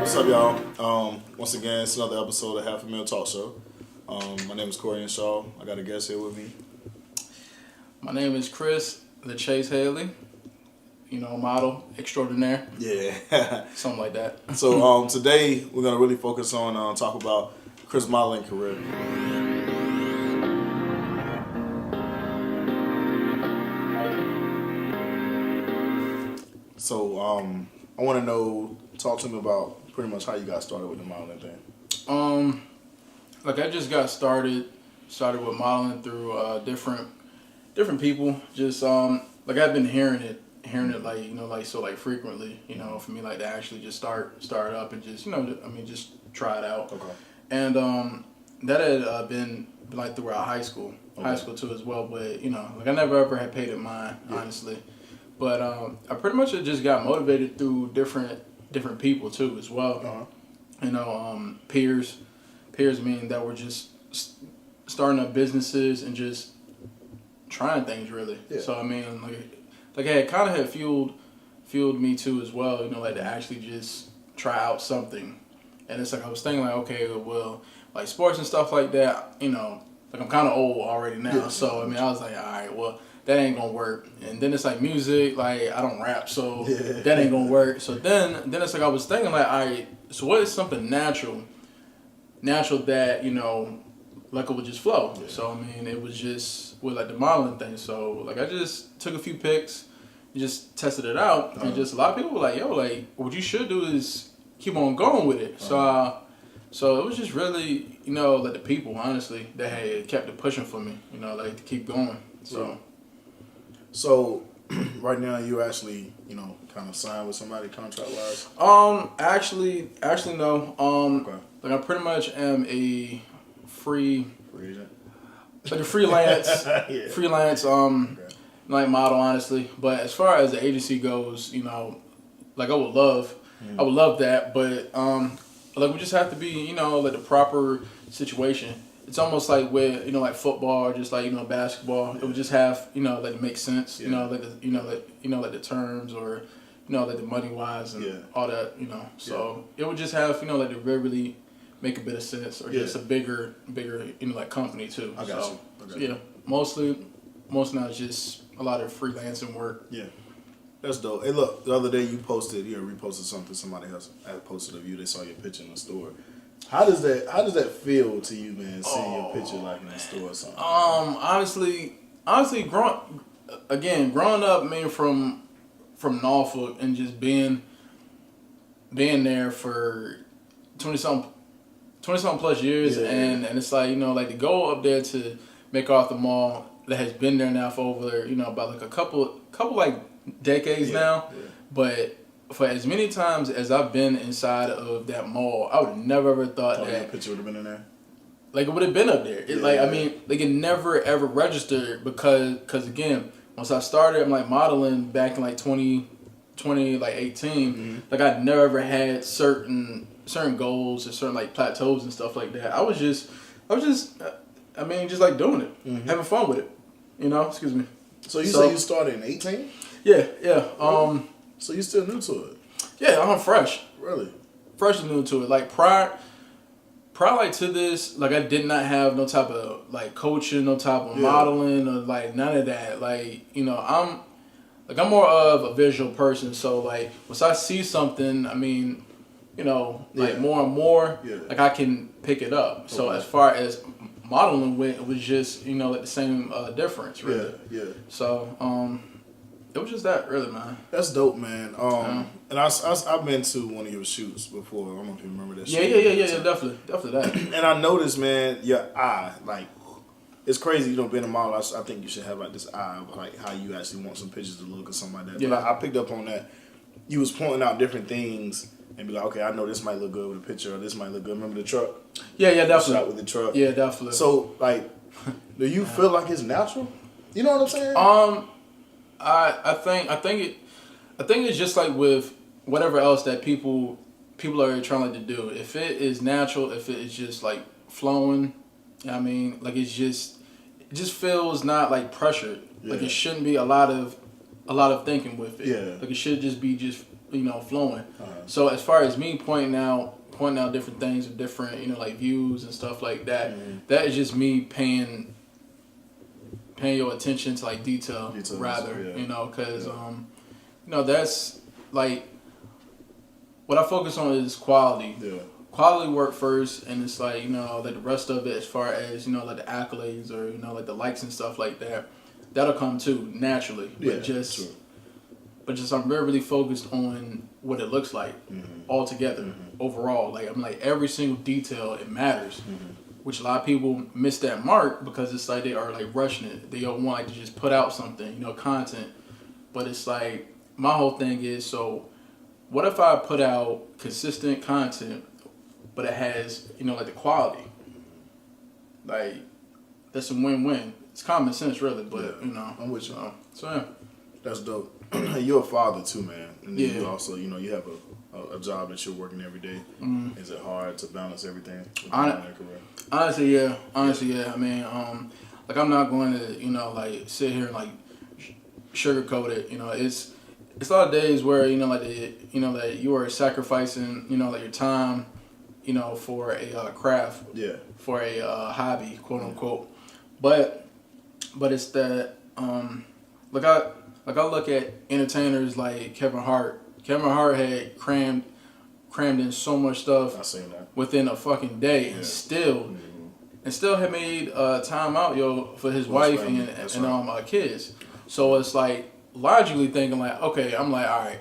What's up, y'all? Once again, it's another episode of Half a Meal Talk Show. My name is Corey and Shaw. I got a guest here with me. My name is Chris, the Chase Haley. You know, model extraordinaire. Yeah. Something like that. So today we're gonna really focus on talk about Chris' modeling career. So I want to know, talk to me about pretty much how you got started with the modeling thing. Like I just got started with modeling through different people. Just like I've been hearing it like frequently. You know, for me like to actually just start up and just just try it out. Okay. And that had been like throughout high school too as well. But like I never ever had paid it mind, honestly. But I pretty much just got motivated through different people too as well. Uh-huh. Peers meaning that were just starting up businesses and just trying things really. Yeah. So I mean like it kind of had fueled me too as well. Like to actually just try out something. And it's like I was thinking like, okay, well, like sports and stuff like that. Like I'm kind of old already now. Yeah. So I mean I was like, all right, well, that ain't gonna work. And then it's like music, like I don't rap, so that ain't gonna work. So then it's like I was thinking like, all right, so what is something natural that like it would just flow. Yeah. So I mean it was just with like the modeling thing. So like I just took a few pics, just tested it out, and just a lot of people were like, yo, like what you should do is keep on going with it. So it was just really like the people honestly that had kept it pushing for me. Like to keep going. So, right now you actually, kind of signed with somebody contract-wise? Actually no. Okay. Like I pretty much am a free agent? Like a freelance, like model, honestly. But as far as the agency goes, like I would love that, but like we just have to be, like the proper situation. It's almost like with like football or just like basketball. It would just have like to make sense. Like the terms or like the money wise and all that. So it would just have like to really make a bit of sense or just a bigger like company too. I got you. So yeah, mostly now it's just a lot of freelancing work. Yeah. That's dope. Hey, look, the other day you reposted something somebody else had posted of you. They saw your picture in the store. How does that feel to you, man? Seeing your picture like in the store or something? Honestly, growing up, man, from Norfolk and just being there for 20-something plus years, and it's like like to go up there to MacArthur Mall that has been there now for over about like a couple like decades now, but for as many times as I've been inside of that mall, I would have never ever thought that that picture would have been in there. Like it would have been up there. I mean, like it never ever registered because again, once I started, I'm like modeling back in like 2018. Mm-hmm. Like I never ever had certain goals or certain like plateaus and stuff like that. I was just just like doing it, having fun with it. Excuse me. So you say you started in 18? Yeah. Really? So you still new to it? Yeah, I'm fresh. Really? Fresh and new to it. Like prior like to this, like I did not have no type of like coaching, no type of modeling or like none of that. Like, I'm more of a visual person. So like once I see something, I mean, like more and more, like I can pick it up. Okay. So as far as modeling went, it was just, like the same difference, really. Yeah. So, it was just that, really, man. That's dope, man. And I've been to one of your shoots before. I don't know if you remember that shoot. Yeah, definitely that. And I noticed, man, your eye, like, it's crazy, being a model. I think you should have, like, this eye of, like, how you actually want some pictures to look or something like that. Yeah. But I picked up on that. You was pointing out different things and be like, okay, I know this might look good with a picture or this might look good. Remember the truck? Yeah, definitely. Shot with the truck. Yeah, definitely. So, like, do you feel like it's natural? You know what I'm saying? I think it's just like with whatever else that people are trying to do. If it is natural, if it is just like flowing, I mean, like it just feels not like pressured. Yeah. Like it shouldn't be a lot of thinking with it. Yeah. Like it should just be flowing. So as far as me pointing out different things with different, like views and stuff like that, that is just me paying your attention to like details rather, because that's like what I focus on is quality. Yeah. Quality work first, and it's like like the rest of it, as far as like the accolades or like the likes and stuff like that, that'll come too naturally. But just I'm really focused on what it looks like altogether, overall. Like I'm like every single detail, it matters. Which a lot of people miss that mark because it's like they are like rushing it. They don't want like to just put out something, content. But it's like my whole thing is, so what if I put out consistent content, but it has like the quality? Like that's a win-win. It's common sense, really, but I'm with you. So yeah, that's dope. You're a father too, man, and then you also you have a job that you're working every day. Is it hard to balance everything with that career? Honestly, yeah. I mean, like I'm not going to like sit here and like sugarcoat it. It's a lot of days where that you are sacrificing like your time for a craft, for a hobby, quote unquote. But it's that like I look at entertainers like Kevin Hart. Kevin Hart had crammed in so much stuff within a fucking day, and still had made time out for his wife and kids. So it's like logically thinking like, okay, I'm like, all right,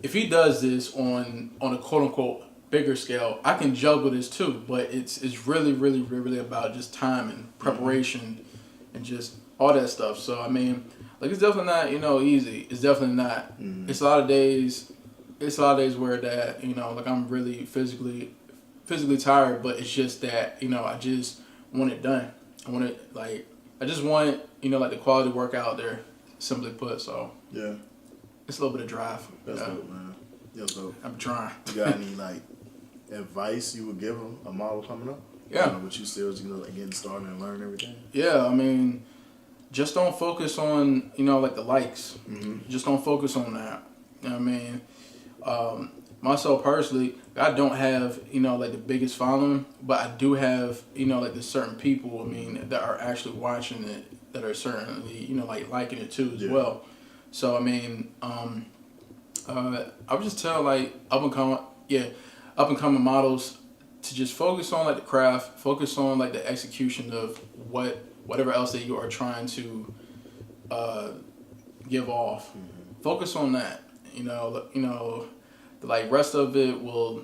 if he does this on a quote unquote bigger scale, I can juggle this too. But it's really, really, really about just time and preparation and just all that stuff. So I mean, like it's definitely not easy. It's definitely not. It's a lot of days. It's a lot of days where that like I'm really physically tired, but it's just that I just want it done. I just want like the quality work out there, simply put. So yeah, it's a little bit of drive. That's dope, man. That's dope. I'm trying. You got any like advice you would give a model coming up? Yeah, but you still like getting started and learning everything. Yeah, I mean, just don't focus on like the likes. Just don't focus on that. You know what I mean? Myself personally, I don't have like the biggest following, but I do have like the certain people that are actually watching it, that are certainly like liking it too as well. So I mean, I would just tell like up and coming models to just focus on like the craft, focus on like the execution of whatever else that you are trying to give off. Focus on that. The like rest of it will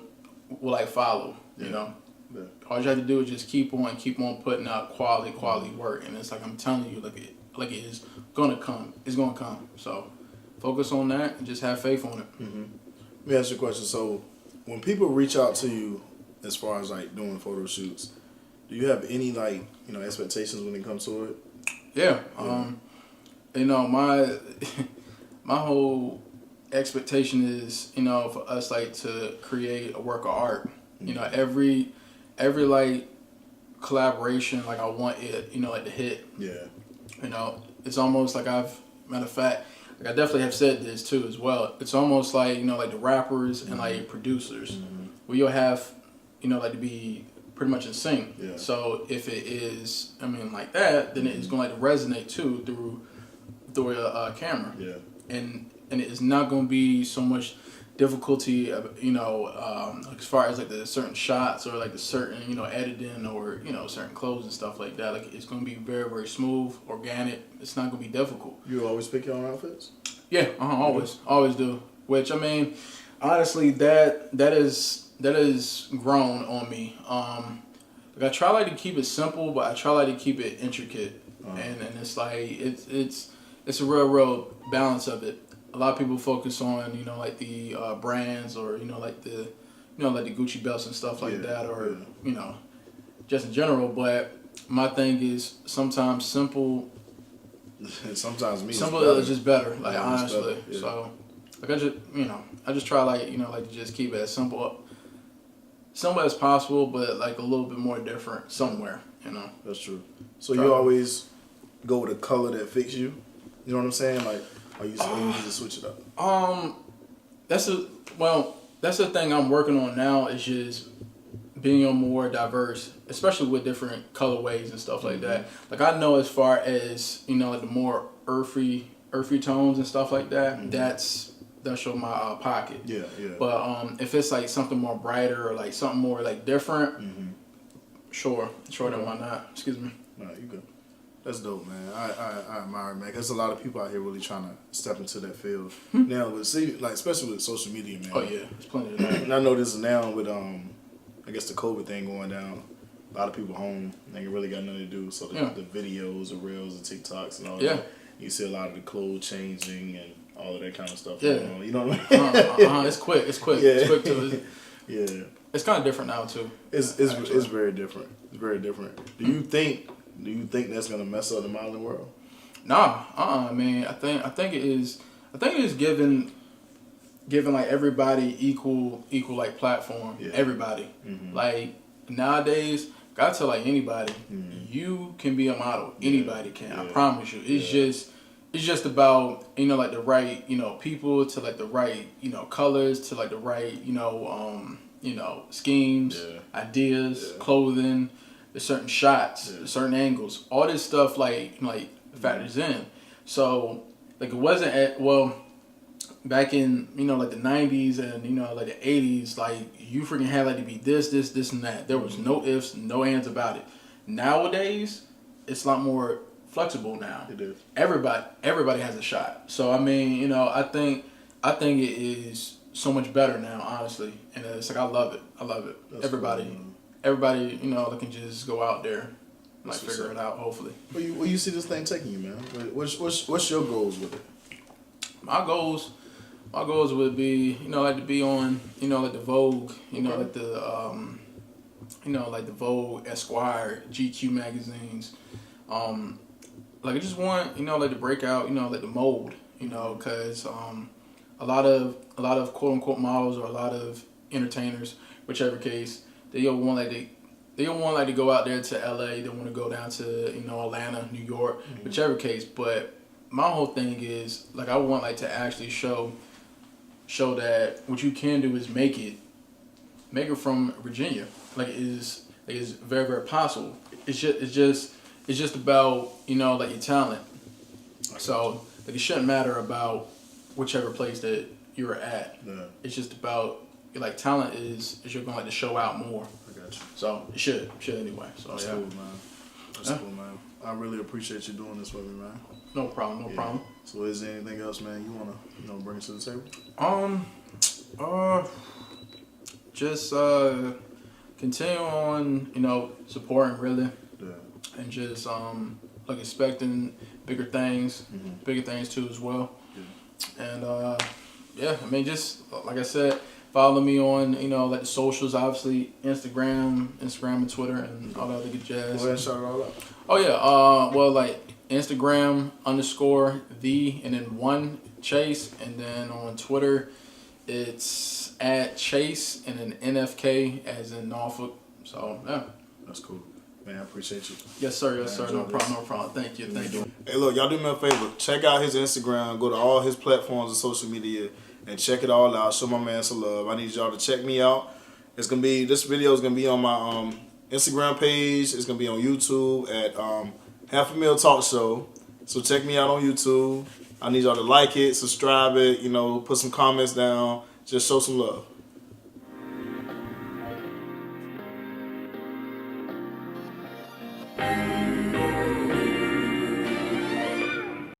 like follow. All you have to do is just keep on putting out quality work, and it's like I'm telling you, like it is gonna come. It's gonna come. So focus on that and just have faith on it. Let me ask you a question. So when people reach out to you as far as like doing photo shoots, do you have any like expectations when it comes to it? Yeah. My whole expectation is for us like to create a work of art. Every like collaboration, like I want it like to hit. It's almost like matter of fact, like I definitely have said this too as well, it's almost like like the rappers and like producers, where you'll have like to be pretty much in sync. So if it is like that, then it's going to like resonate too through a camera. And it is not going to be so much difficulty, as far as like the certain shots or like the certain editing or certain clothes and stuff like that. Like it's going to be very, very smooth, organic. It's not going to be difficult. You always pick your own outfits? Yeah, always do. Which honestly, that is grown on me. Like I try like to keep it simple, but I try like to keep it intricate, and it's like it's a real balance of it. A lot of people focus on like the brands or like the like the Gucci belts and stuff like that, or just in general. But my thing is sometimes simple. Sometimes simple is just better. Like honestly, better. Yeah. So like I just try like like to just keep it as simple as possible, but like a little bit more different somewhere. That's true. So you always go with a color that fits you. You know what I'm saying? Like, are you just switch it up? That's Well, that's the thing I'm working on now is just being more diverse, especially with different colorways and stuff like that. Like I know as far as, you know, like the more earthy tones and stuff like that, that's your my pocket. Yeah. But if it's like something more brighter or like something more like different, sure, then why not? Excuse me. No, you good. That's dope, man. I admire it, man. Because a lot of people out here really trying to step into that field now. But see, like especially with social media, man. Oh yeah, there's plenty of that. And I know this is now with I guess the COVID thing going down. A lot of people home, they ain't really got nothing to do. So the videos, the reels, the TikToks, and all that. You see a lot of the clothes changing and all of that kind of stuff going on. You know what I mean? It's quick. It's quick. Yeah. It's quick to. Yeah. It's kind of different now too. It's very different. It's very different. Do you think that's gonna mess up the modeling world? Nah. Man. I think it is. I think it is giving like everybody equal like platform. Yeah. Everybody. Like nowadays, gotta tell like anybody, you can be a model. Anybody can. I promise you. It's just about, you know, like the right, you know, people to like the right, you know, colors to like the right, you know, schemes, ideas, clothing, the certain shots, certain angles, all this stuff like factors in. So like it wasn't back in, you know, like the 90s and, you know, like the 80s, like you freaking had like to be this and that. There was no ifs, no ands about it. Nowadays, it's a lot more flexible now. It is. Everybody has a shot. So I mean, you know, I think it is so much better now, honestly. And it's like I love it. That's everybody, you know, they can just go out there, like figure it out. Hopefully. Where you see this thing taking you, man? What's your goals with it? My goals would be, you know, like to be on, you know, like the Vogue, you know, like the, you know, like the Vogue, Esquire, GQ magazines. Like I just want, you know, like to break out, you know, like the mold, you know, because a lot of quote unquote models or a lot of entertainers, whichever case, they don't want like to go out there to LA. They want to go down to, you know, Atlanta, New York, whichever case. But my whole thing is like I want like to actually show that what you can do is make it from Virginia. Like it's very, very possible. It's just about, you know, like your talent. So like it shouldn't matter about whichever place that you're at. Yeah. It's just about like talent is you're going to like to show out more. I got you. So it should anyway. So that's cool, man. That's cool, man. I really appreciate you doing this with me, man. No problem. So is there anything else, man, you wanna, you know, bring to the table? Just continue on, you know, supporting really. Yeah. And just like expecting bigger things too as well. Yeah. And I mean, just like I said, follow me on, you know, like the socials, obviously Instagram and Twitter and all that other good jazz. Go ahead and shout it all out. Oh yeah, well like Instagram _ and then 1 Chase, and then on Twitter it's @Chase and then NFK as in Norfolk. So yeah. That's cool. Man, I appreciate you. Yes, sir. No problem. Thank you. Hey, look, y'all do me a favor. Check out his Instagram. Go to all his platforms of social media and check it all out. Show my man some love. I need y'all to check me out. This video is gonna be on my Instagram page. It's gonna be on YouTube at Half a Meal Talk Show. So check me out on YouTube. I need y'all to like it, subscribe it, you know, put some comments down. Just show some love.